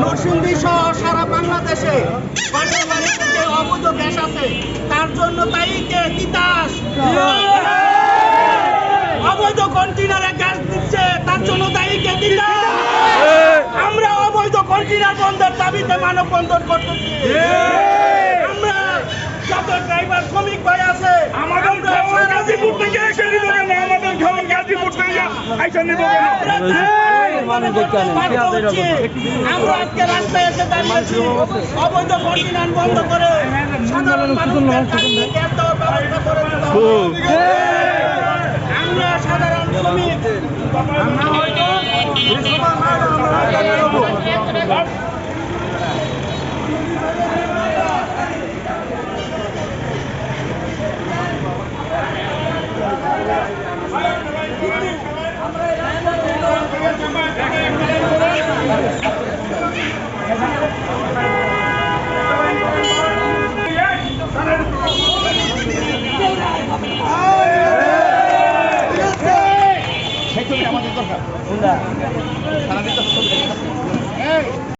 নরসিংদী সহ সারা বাংলাদেশে বাড়িতে যে অবৈধ গ্যাস আছে তার জন্য দায়ীকে তিতাস, অবৈধ কন্টেনারে গ্যাস দিচ্ছে তার জন্য দায়ীকে তিতাস। আমরা অবৈধ কন্টেনার বন্ধের দাবিতে মানববন্ধন করতেছি। আমরা যত ড্রাইভার শ্রমিক ভাই আছে আমাদের গাজীপুর থেকে এসে নিব কেন, আমাদের খবর গাজীপুর থেকে আইসা নিব কেন। আমরা আজকে রাস্তায় এসে দাঁড়িয়েছি অবৈধ কন্টেনার বন্ধ করে সাধারণ মানুষের গ্যাস দেওয়ার ব্যবস্থা করে দিতে হবে। আমরা সাধারণ শ্রমিক আমরা হয়তো আমাদের দরকার